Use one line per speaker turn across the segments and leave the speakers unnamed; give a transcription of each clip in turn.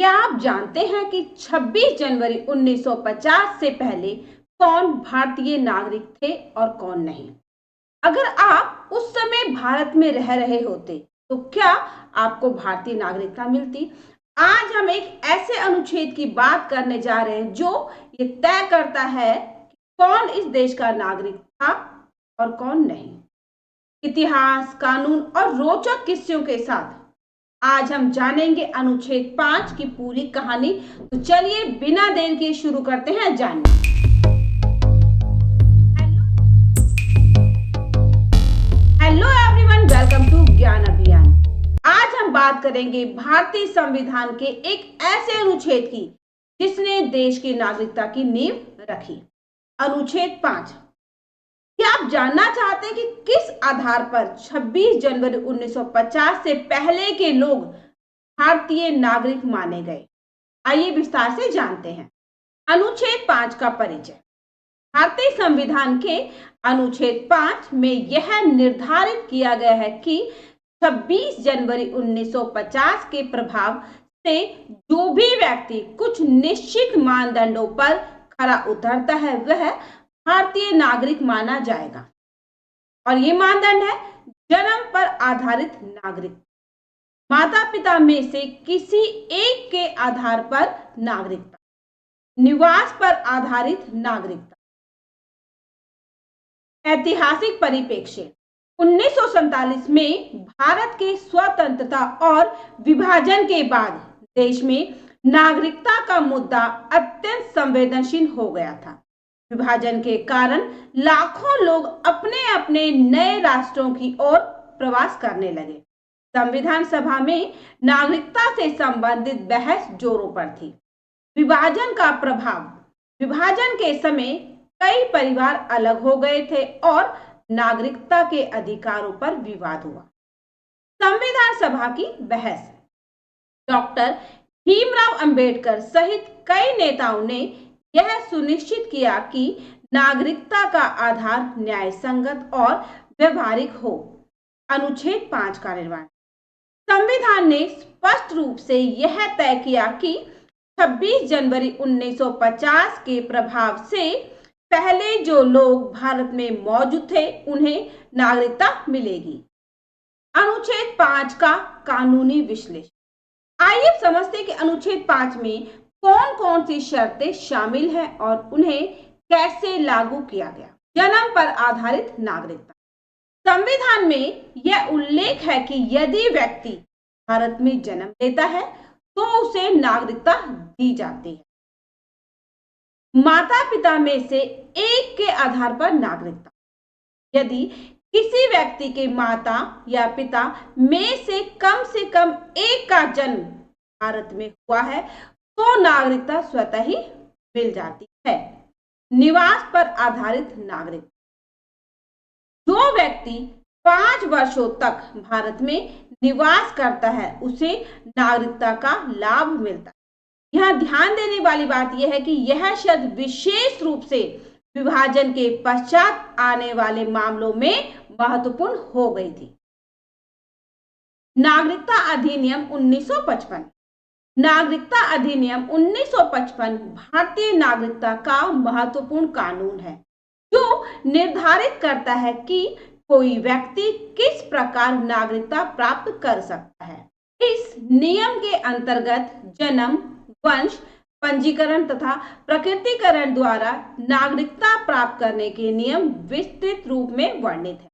क्या आप जानते हैं कि 26 जनवरी 1950 से पहले कौन भारतीय नागरिक थे और कौन नहीं? अगर आप उस समय भारत में रह रहे होते, तो क्या आपको भारतीय नागरिकता मिलती? आज हम एक ऐसे अनुच्छेद की बात करने जा रहे हैं जो ये तय करता है कि कौन इस देश का नागरिक था और कौन नहीं। इतिहास, कानून और रोचक किस्सों के साथ आज हम जानेंगे अनुच्छेद 5 की पूरी कहानी। तो चलिए बिना देर के शुरू करते हैं जानना। हेलो एवरीवन, वेलकम टू ज्ञान अभियान। आज हम बात करेंगे भारतीय संविधान के एक ऐसे अनुच्छेद की जिसने देश की नागरिकता की नींव रखी। अनुच्छेद 5। क्या आप जानना चाहते हैं कि किस आधार पर 26 जनवरी 1950 से पहले के लोग भारतीय नागरिक माने गए? आइए विस्तार से जानते हैं। अनुच्छेद 5 का परिचय। भारतीय संविधान के अनुच्छेद 5 में यह निर्धारित किया गया है कि 26 जनवरी 1950 के प्रभाव से जो भी व्यक्ति कुछ निश्चित मानदंडों पर खरा उतरता है वह भारतीय नागरिक माना जाएगा। और ये मानदंड है जन्म पर आधारित नागरिक, माता पिता में से किसी एक के आधार पर नागरिकता, निवास पर आधारित नागरिकता। ऐतिहासिक परिप्रेक्ष्य। 1947 में भारत के स्वतंत्रता और विभाजन के बाद देश में नागरिकता का मुद्दा अत्यंत संवेदनशील हो गया था। विभाजन के कारण लाखों लोग अपने अपने नए राष्ट्रों की ओर प्रवास करने लगे। संविधान सभा में नागरिकता से संबंधित बहस जोरों पर थी। विभाजन का प्रभाव। विभाजन के समय कई परिवार अलग हो गए थे और नागरिकता के अधिकारों पर विवाद हुआ। संविधान सभा की बहस। डॉक्टर भीमराव अंबेडकर सहित कई नेताओं ने यह सुनिश्चित किया कि नागरिकता का आधार न्यायसंगत और व्यवहारिक हो। अनुच्छेद 5 का निर्माण। संविधान ने स्पष्ट रूप से यह तय किया कि 26 जनवरी 1950 के प्रभाव से पहले जो लोग भारत में मौजूद थे उन्हें नागरिकता मिलेगी। अनुच्छेद 5 का कानूनी विश्लेषण। आइए समझते हैं कि अनुच्छेद 5 में कौन कौन सी शर्तें शामिल हैं और उन्हें कैसे लागू किया गया। जन्म पर आधारित नागरिकता। संविधान में यह उल्लेख है कि यदि व्यक्ति भारत में जन्म लेता है तो उसे नागरिकता दी जाती है। माता पिता में से एक के आधार पर नागरिकता। यदि किसी व्यक्ति के माता या पिता में से कम एक का जन्म भारत में हुआ है तो नागरिकता स्वतः ही मिल जाती है। निवास पर आधारित नागरिकता। जो व्यक्ति 5 वर्षों तक भारत में निवास करता है उसे नागरिकता का लाभ मिलता है। यहाँ ध्यान देने वाली बात यह है कि यह शब्द विशेष रूप से विभाजन के पश्चात आने वाले मामलों में महत्वपूर्ण हो गई थी। नागरिकता अधिनियम 1955। नागरिकता अधिनियम 1955 भारतीय नागरिकता का महत्वपूर्ण कानून है जो निर्धारित करता है कि कोई व्यक्ति किस प्रकार नागरिकता प्राप्त कर सकता है। इस नियम के अंतर्गत जन्म, वंश, पंजीकरण तथा प्रकटीकरण द्वारा नागरिकता प्राप्त करने के नियम विस्तृत रूप में वर्णित है।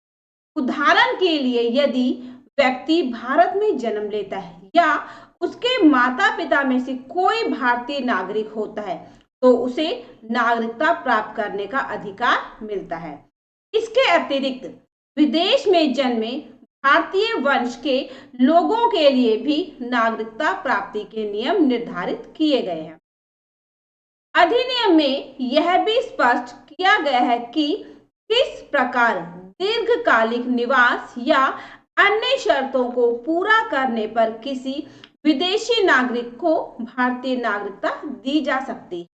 उदाहरण के लिए यदि व्यक्ति भारत में जन्म लेता है या उसके माता पिता में से कोई भारतीय नागरिक होता है तो उसे नागरिकता प्राप्त करने का अधिकार मिलता है। इसके अतिरिक्त विदेश में जन्मे भारतीय वंश के लोगों के लिए भी नागरिकता प्राप्ति के नियम निर्धारित किए गए हैं। अधिनियम में यह भी स्पष्ट किया गया है कि किस प्रकार दीर्घकालिक निवास या अन्य शर्तों को पूरा करने पर किसी विदेशी नागरिक को भारतीय नागरिकता दी जा सकती है।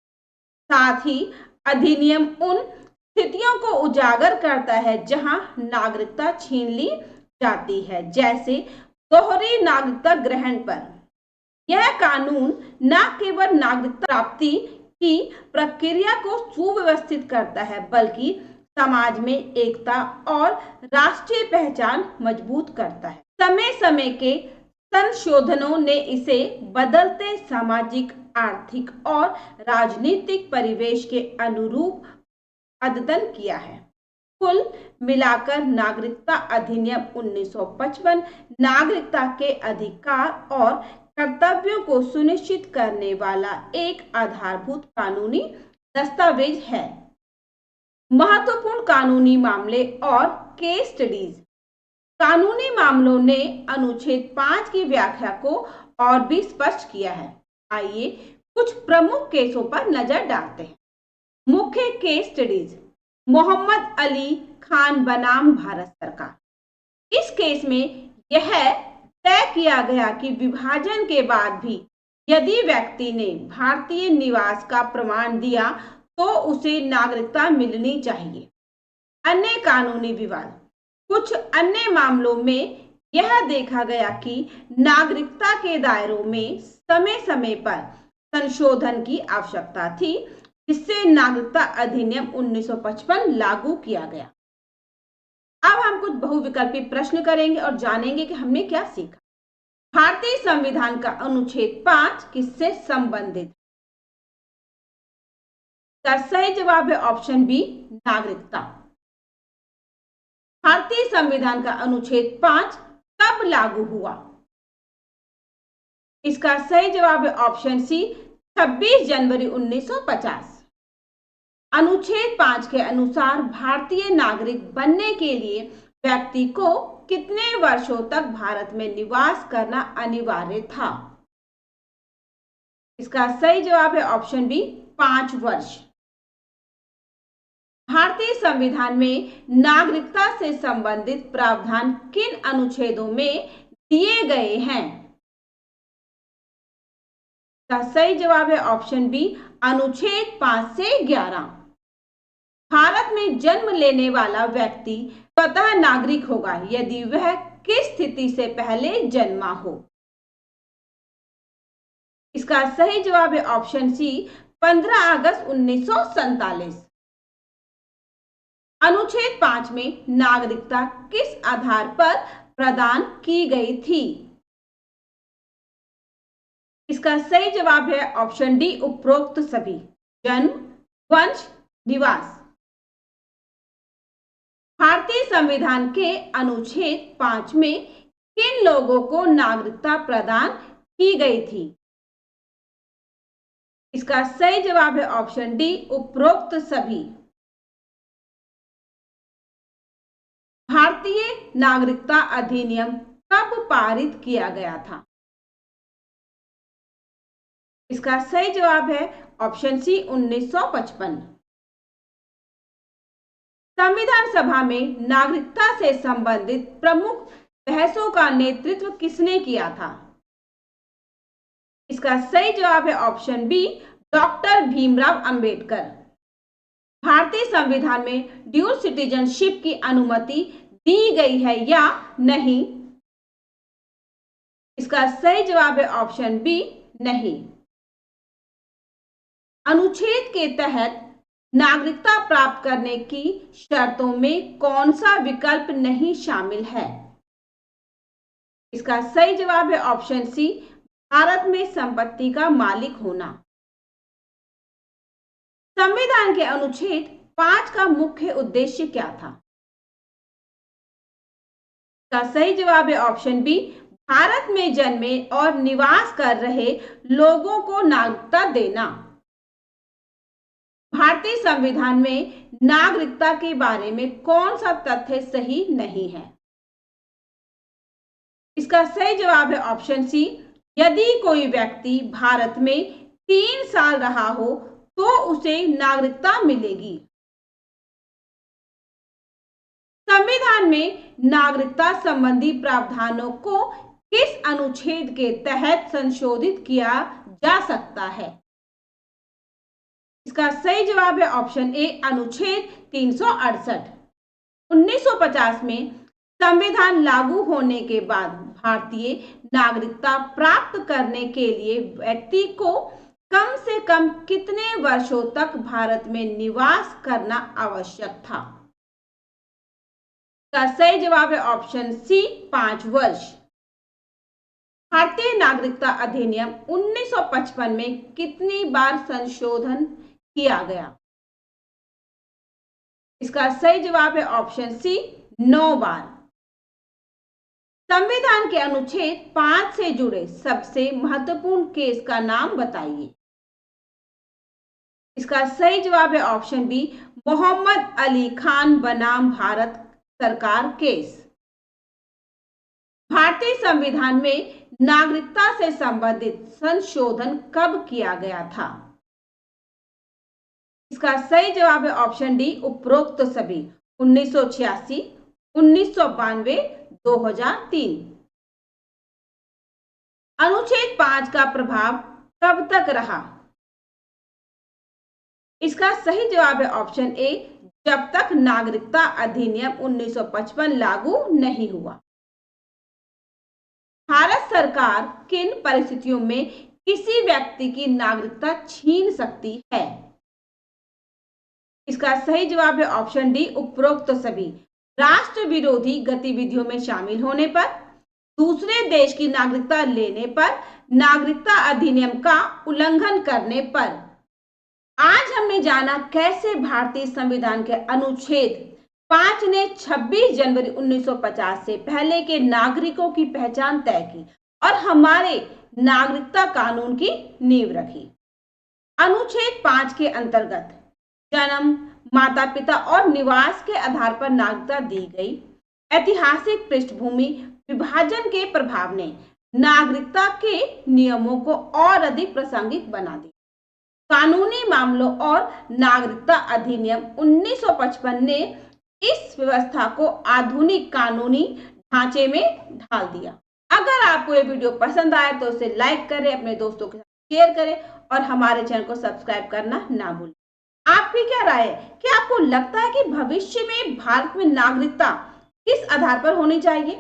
साथ ही अधिनियम उन स्थितियों को उजागर करता है जहां नागरिकता छीन ली जाती है, जैसे दोहरी नागरिकता ग्रहण पर। यह कानून न केवल नागरिकता प्राप्ति की प्रक्रिया को सुव्यवस्थित करता है, बल्कि समाज में एकता और राष्ट्रीय पहचान मजबूत करता है। समय समय के संशोधनों ने इसे बदलते सामाजिक, आर्थिक और राजनीतिक परिवेश के अनुरूप अद्यतन किया है। कुल मिलाकर नागरिकता अधिनियम 1955 नागरिकता के अधिकार और कर्तव्यों को सुनिश्चित करने वाला एक आधारभूत कानूनी दस्तावेज है। महत्वपूर्ण कानूनी मामले और केस स्टडीज। कानूनी मामलों ने अनुच्छेद 5 की व्याख्या को और भी स्पष्ट किया है। आइए कुछ प्रमुख केसों पर नजर डालते हैं। मुख्य केस स्टडीज। मोहम्मद अली खान बनाम भारत सरकार। इस केस में यह तय किया गया कि विभाजन के बाद भी यदि व्यक्ति ने भारतीय निवास का प्रमाण दिया तो उसे नागरिकता मिलनी चाहिए। अन्य कानूनी विवाद। कुछ अन्य मामलों में यह देखा गया कि नागरिकता के दायरों में समय समय पर संशोधन की आवश्यकता थी, जिससे नागरिकता अधिनियम 1955 लागू किया गया। अब हम कुछ बहुविकल्पी प्रश्न करेंगे और जानेंगे कि हमने क्या सीखा। भारतीय संविधान का अनुच्छेद 5 किससे संबंधित? का सही जवाब है ऑप्शन बी, नागरिकता। भारतीय संविधान का अनुच्छेद 5 कब लागू हुआ? इसका सही जवाब है ऑप्शन सी, 26 जनवरी 1950। अनुच्छेद 5 के अनुसार भारतीय नागरिक बनने के लिए व्यक्ति को कितने वर्षों तक भारत में निवास करना अनिवार्य था? इसका सही जवाब है ऑप्शन बी, 5 वर्ष। भारतीय संविधान में नागरिकता से संबंधित प्रावधान किन अनुच्छेदों में दिए गए हैं? का सही जवाब है ऑप्शन बी, अनुच्छेद 5 से 11। भारत में जन्म लेने वाला व्यक्ति स्वतः नागरिक होगा यदि वह किस स्थिति से पहले जन्मा हो? इसका सही जवाब है ऑप्शन सी, 15 अगस्त 1947। अनुच्छेद 5 में नागरिकता किस आधार पर प्रदान की गई थी? इसका सही जवाब है ऑप्शन डी, उपरोक्त सभी। जन्म, वंश, निवास। भारतीय संविधान के अनुच्छेद 5 में किन लोगों को नागरिकता प्रदान की गई थी? इसका सही जवाब है ऑप्शन डी, उपरोक्त सभी। भारतीय नागरिकता अधिनियम कब पारित किया गया था? इसका सही जवाब है ऑप्शन सी, 1955। संविधान सभा में नागरिकता से संबंधित प्रमुख बहसों का नेतृत्व किसने किया था? इसका सही जवाब है option B, doctor Bhimrao Ambedkar. भारतीय संविधान में ड्यूल सिटीजनशिप की अनुमति दी गई है या नहीं? इसका सही जवाब है ऑप्शन बी, नहीं। अनुच्छेद के तहत नागरिकता प्राप्त करने की शर्तों में कौन सा विकल्प नहीं शामिल है? इसका सही जवाब है ऑप्शन सी, भारत में संपत्ति का मालिक होना। संविधान के अनुच्छेद 5 का मुख्य उद्देश्य क्या था? का सही जवाब है ऑप्शन बी, भारत में जन्मे और निवास कर रहे लोगों को नागरिकता देना। भारतीय संविधान में नागरिकता के बारे में कौन सा तथ्य सही नहीं है? इसका सही जवाब है ऑप्शन सी, यदि कोई व्यक्ति भारत में 3 साल रहा हो तो उसे नागरिकता मिलेगी। संविधान में नागरिकता संबंधी प्रावधानों को किस अनुच्छेद के तहत संशोधित किया जा सकता है? इसका सही जवाब है ऑप्शन ए, अनुच्छेद 368। 1950 में संविधान लागू होने के बाद भारतीय नागरिकता प्राप्त करने के लिए व्यक्ति को कम से कम कितने वर्षों तक भारत में निवास करना आवश्यक था? का सही जवाब है ऑप्शन सी 5 वर्ष। भारतीय नागरिकता अधिनियम 1955 में कितनी बार संशोधन किया गया? इसका सही जवाब है ऑप्शन सी 9 बार। संविधान के अनुच्छेद 5 से जुड़े सबसे महत्वपूर्ण केस का नाम बताइए। इसका सही जवाब है ऑप्शन बी मोहम्मद अली खान बनाम भारत सरकार केस। भारतीय संविधान में नागरिकता से संबंधित संशोधन कब किया गया था? इसका सही जवाब है ऑप्शन डी उपरोक्त सभी 1986, 1992, 2003। अनुच्छेद 5 का प्रभाव कब तक रहा? इसका सही जवाब है ऑप्शन ए जब तक नागरिकता अधिनियम 1955 लागू नहीं हुआ। भारत सरकार किन परिस्थितियों में किसी व्यक्ति की नागरिकता छीन सकती है? इसका सही जवाब है ऑप्शन डी उपरोक्त सभी राष्ट्र विरोधी गतिविधियों में शामिल होने पर, दूसरे देश की नागरिकता लेने पर, नागरिकता अधिनियम का उल्लंघन करने पर। आज हमने जाना कैसे भारतीय संविधान के अनुच्छेद 5 ने 26 जनवरी 1950 से पहले के नागरिकों की पहचान तय की और हमारे नागरिकता कानून की नींव रखी। अनुच्छेद 5 के अंतर्गत जन्म, माता पिता और निवास के आधार पर नागरिकता दी गई। ऐतिहासिक पृष्ठभूमि विभाजन के प्रभाव ने नागरिकता के नियमों को और अधिक प्रासंगिक बना दिया। कानूनी मामलों और नागरिकता अधिनियम 1955 ने इस व्यवस्था को आधुनिक कानूनी ढांचे में ढाल दिया। अगर आपको ये वीडियो पसंद आए तो उसे लाइक करें, अपने दोस्तों के साथ शेयर करें और हमारे चैनल को सब्सक्राइब करना ना भूलें। आपकी क्या राय है? क्या आपको लगता है कि भविष्य में भारत में नागरिकता किस आधार पर होनी चाहिए?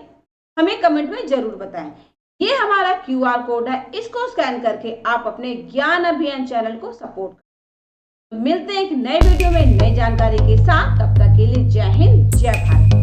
हमें कमेंट में जरूर बताएं। ये हमारा QR कोड है, इसको स्कैन करके आप अपने ज्ञान अभियान चैनल को सपोर्ट करें। मिलते हैं एक नए वीडियो में नई जानकारी के साथ। तब तक के लिए जय हिंद, जय भारत।